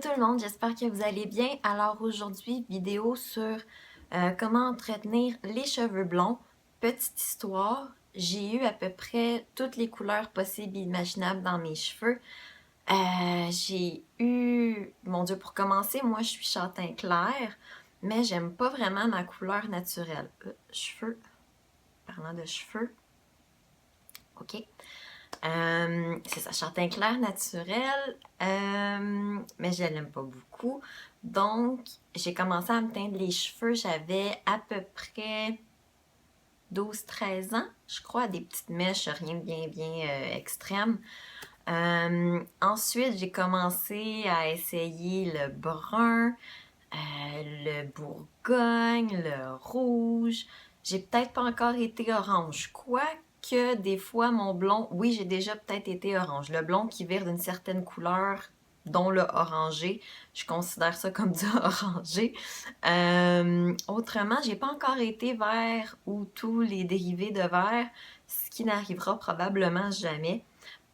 Allô tout le monde, j'espère que vous allez bien. Alors aujourd'hui, vidéo sur comment entretenir les cheveux blonds. Petite histoire, j'ai eu à peu près toutes les couleurs possibles et imaginables dans mes cheveux. J'ai eu, mon Dieu, pour commencer, moi je suis châtain clair, mais j'aime pas vraiment ma couleur naturelle. Cheveux, parlant de cheveux, ok. C'est ça, châtain clair naturel, mais je l'aime pas beaucoup. Donc, j'ai commencé à me teindre les cheveux, j'avais à peu près 12-13 ans, je crois, des petites mèches, rien de bien extrême. Ensuite, j'ai commencé à essayer le brun, le bourgogne, le rouge. J'ai peut-être pas encore été orange. Quoique des fois, mon blond, oui, j'ai déjà peut-être été orange. Le blond qui vire d'une certaine couleur, dont le orangé, je considère ça comme du orangé. Autrement, j'ai pas encore été vert ou tous les dérivés de vert, ce qui n'arrivera probablement jamais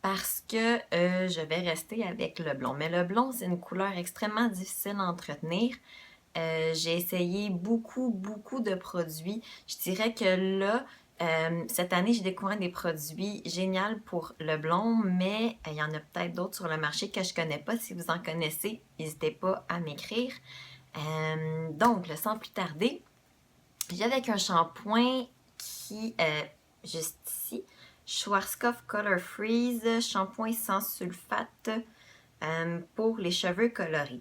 parce que je vais rester avec le blond. Mais le blond, c'est une couleur extrêmement difficile à entretenir. J'ai essayé beaucoup de produits. Je dirais que là, cette année, j'ai découvert des produits géniaux pour le blond, mais il y en a peut-être d'autres sur le marché que je connais pas. Si vous en connaissez, n'hésitez pas à m'écrire. Donc, sans plus tarder, j'ai avec un shampoing qui, juste ici, Schwarzkopf Color Freeze, shampoing sans sulfate pour les cheveux colorés.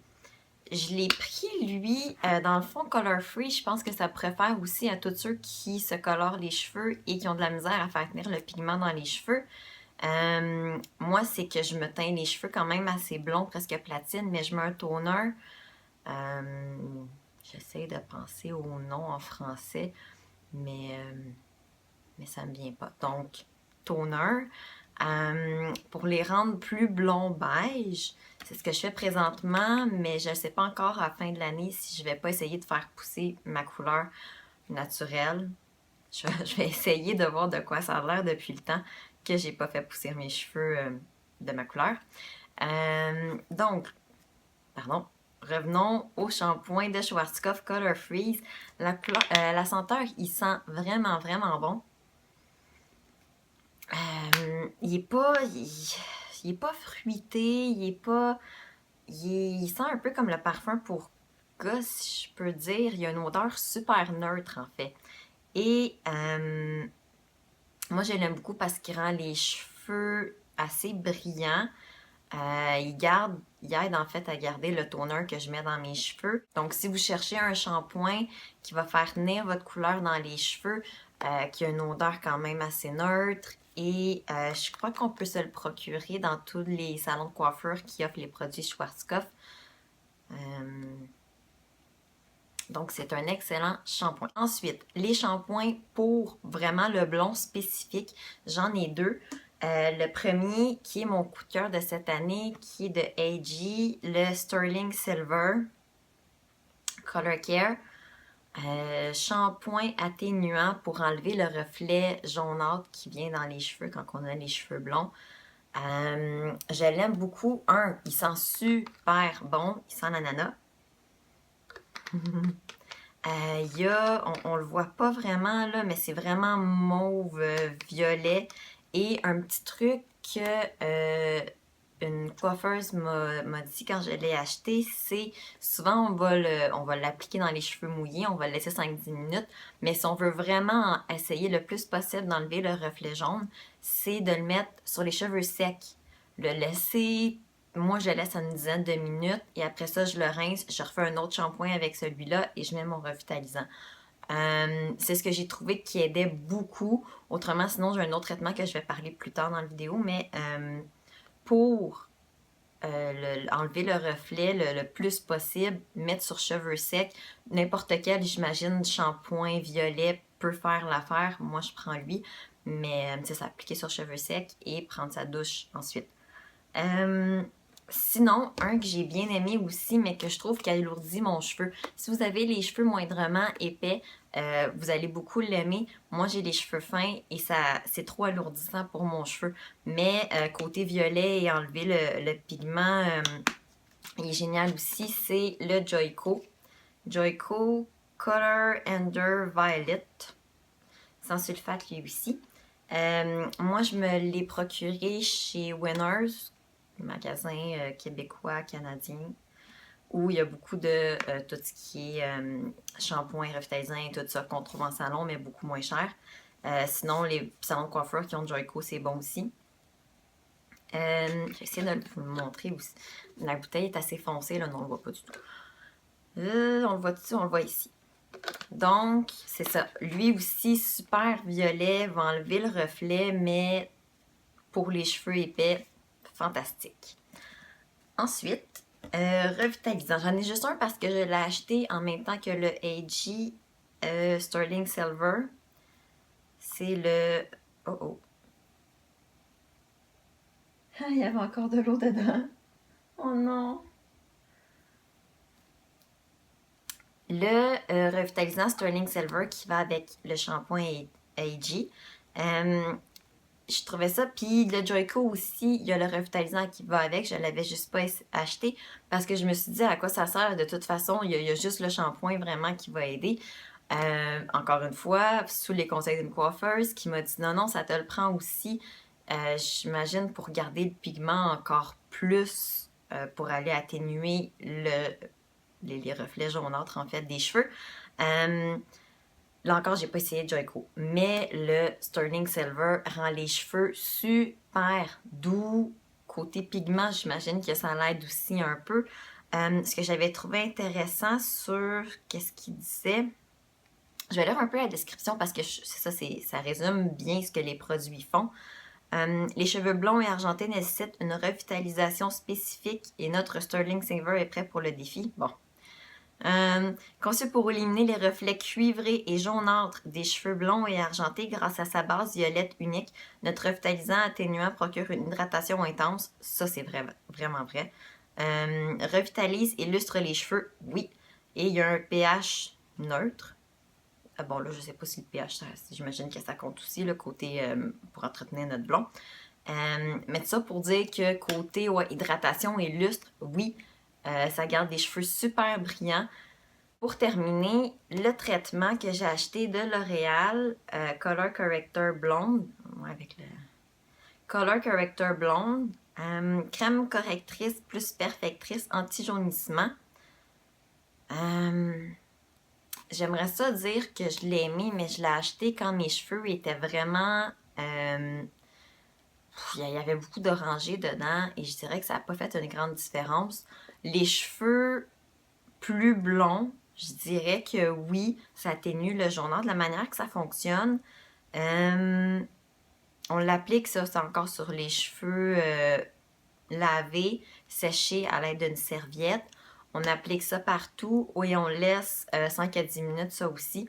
Je l'ai pris, lui, dans le fond, Color Free. Je pense que ça préfère aussi à tous ceux qui se colorent les cheveux et qui ont de la misère à faire tenir le pigment dans les cheveux. Moi, c'est que je me teins les cheveux quand même assez blonds, presque platine, mais je mets un toner. J'essaie de penser au nom en français, mais, mais ça ne me vient pas. Donc, toner. Pour les rendre plus blond beige, c'est ce que je fais présentement, mais je ne sais pas encore à la fin de l'année si je vais pas essayer de faire pousser ma couleur naturelle. Je vais essayer de voir de quoi ça a l'air depuis le temps que j'ai pas fait pousser mes cheveux de ma couleur. Donc, pardon, revenons au shampoing de Schwarzkopf Color Freeze. La senteur, il sent vraiment bon. Il est pas fruité, il sent un peu comme le parfum pour gars, si je peux dire. Il y a une odeur super neutre en fait. Et moi je l'aime beaucoup parce qu'il rend les cheveux assez brillants. Il aide en fait à garder le toner que je mets dans mes cheveux. Donc si vous cherchez un shampoing qui va faire tenir votre couleur dans les cheveux, qui a une odeur quand même assez neutre, et je crois qu'on peut se le procurer dans tous les salons de coiffure qui offrent les produits Schwarzkopf. Donc, c'est un excellent shampoing. Ensuite, les shampoings pour vraiment le blond spécifique, j'en ai deux. Le premier, qui est mon coup de cœur de cette année, qui est de AG, le Sterling Silver Color Care. Shampoing atténuant pour enlever le reflet jaunâtre qui vient dans les cheveux quand on a les cheveux blonds. Je l'aime beaucoup. Il sent super bon. Il sent l'ananas. On le voit pas vraiment là, mais c'est vraiment mauve, violet. Et un petit truc que une coiffeuse m'a dit quand je l'ai acheté, c'est souvent on va l'appliquer dans les cheveux mouillés, on va le laisser 5-10 minutes, mais si on veut vraiment essayer le plus possible d'enlever le reflet jaune, c'est de le mettre sur les cheveux secs. Le laisser, moi je le laisse une dizaine de minutes et après ça je le rince, je refais un autre shampoing avec celui-là et je mets mon revitalisant. C'est ce que j'ai trouvé qui aidait beaucoup. Autrement, sinon j'ai un autre traitement que je vais parler plus tard dans la vidéo, mais pour enlever le reflet le plus possible, mettre sur cheveux secs, n'importe quel, j'imagine, shampoing violet peut faire l'affaire. Moi, je prends lui, mais c'est ça, appliquer sur cheveux secs et prendre sa douche ensuite. Sinon, un que j'ai bien aimé aussi, mais que je trouve qui alourdit mon cheveu. Si vous avez les cheveux moindrement épais, vous allez beaucoup l'aimer. Moi, j'ai les cheveux fins et c'est trop alourdissant pour mon cheveu. Mais côté violet et enlever le pigment il est génial aussi, c'est le Joico. Joico Color Ender Violet. Sans sulfate, lui aussi. Moi, je me l'ai procuré chez Winners, magasin québécois, canadien, où il y a beaucoup de tout ce qui est shampoing, revitalisant et tout ça qu'on trouve en salon, mais beaucoup moins cher. Sinon, les salons de coiffeurs qui ont Joico, c'est bon aussi. J'essaie de vous le montrer aussi. La bouteille est assez foncée, là, non, on le voit pas du tout. On le voit dessus, on le voit ici. Donc, c'est ça. Lui aussi, super violet, va enlever le reflet, mais pour les cheveux épais, fantastique. Ensuite, revitalisant. J'en ai juste un parce que je l'ai acheté en même temps que le AG Sterling Silver. C'est le... Oh oh. Ah, il y avait encore de l'eau dedans. Oh non. Le revitalisant Sterling Silver qui va avec le shampoing AG. Je trouvais ça. Puis le Joico aussi, il y a le revitalisant qui va avec. Je l'avais juste pas acheté parce que je me suis dit à quoi ça sert. De toute façon, il y a juste le shampoing vraiment qui va aider. Encore une fois, sous les conseils d'une coiffeuse qui m'a dit non, non, ça te le prend aussi. J'imagine pour garder le pigment encore plus, pour aller atténuer les reflets jaunâtres en fait des cheveux. Là encore, j'ai pas essayé de Joico, mais le Sterling Silver rend les cheveux super doux. Côté pigment, j'imagine que ça l'aide aussi un peu. Ce que j'avais trouvé intéressant sur qu'est-ce qu'il disait, je vais lire un peu la description parce que ça résume bien ce que les produits font. Les cheveux blonds et argentés nécessitent une revitalisation spécifique et notre Sterling Silver est prêt pour le défi. Bon. Conçu pour éliminer les reflets cuivrés et jaunâtres des cheveux blonds et argentés grâce à sa base violette unique, notre revitalisant atténuant procure une hydratation intense. Ça, c'est vraiment vrai. Revitalise et lustre les cheveux, oui. Et il y a un pH neutre. Bon, là, je sais pas si le pH, j'imagine que ça compte aussi, le côté pour entretenir notre blond. Mais ça pour dire que côté hydratation et lustre, oui. Ça garde des cheveux super brillants. Pour terminer, le traitement que j'ai acheté de L'Oréal, Color Corrector Blonde, avec le Color Corrector Blonde, crème correctrice plus perfectrice anti-jaunissement. J'aimerais ça dire que je l'ai aimé, mais je l'ai acheté quand mes cheveux étaient vraiment... il y avait beaucoup d'orangé dedans et je dirais que ça n'a pas fait une grande différence. Les cheveux plus blonds, je dirais que oui, ça atténue le jaunâtre. De la manière que ça fonctionne, on l'applique, ça, c'est encore sur les cheveux lavés, séchés à l'aide d'une serviette. On applique ça partout et on laisse 5 à 10 minutes, ça aussi.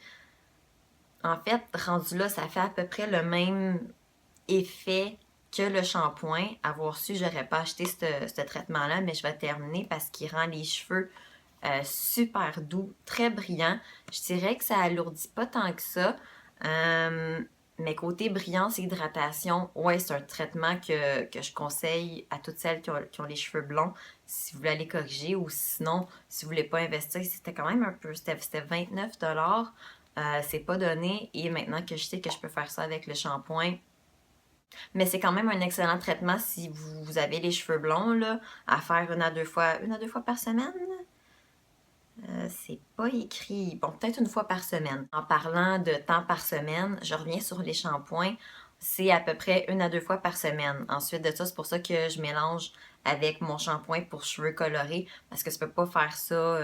En fait, rendu là, ça fait à peu près le même effet que le shampoing. Avoir su, j'aurais pas acheté ce traitement-là, mais je vais terminer parce qu'il rend les cheveux super doux, très brillants. Je dirais que ça alourdit pas tant que ça. Mais côté brillance et hydratation, ouais, c'est un traitement que je conseille à toutes celles qui ont les cheveux blonds si vous voulez aller corriger ou sinon, si vous voulez pas investir. C'était quand même un peu, c'était 29$. C'est pas donné et maintenant que je sais que je peux faire ça avec le shampoing, mais c'est quand même un excellent traitement si vous avez les cheveux blonds, là, à faire une à deux fois par semaine. C'est pas écrit. Bon, peut-être une fois par semaine. En parlant de temps par semaine, je reviens sur les shampoings. C'est à peu près une à deux fois par semaine. Ensuite de ça, c'est pour ça que je mélange avec mon shampoing pour cheveux colorés. Parce que tu peux pas faire ça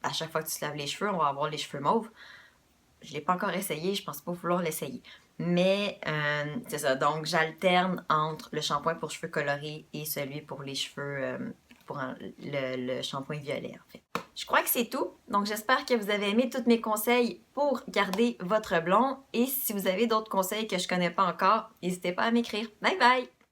à chaque fois que tu te laves les cheveux. On va avoir les cheveux mauves. Je l'ai pas encore essayé. Je pense pas vouloir l'essayer. Mais c'est ça. Donc, j'alterne entre le shampoing pour cheveux colorés et celui pour les cheveux... pour le shampoing violet, en fait. Je crois que c'est tout. Donc, j'espère que vous avez aimé tous mes conseils pour garder votre blond. Et si vous avez d'autres conseils que je connais pas encore, n'hésitez pas à m'écrire. Bye bye!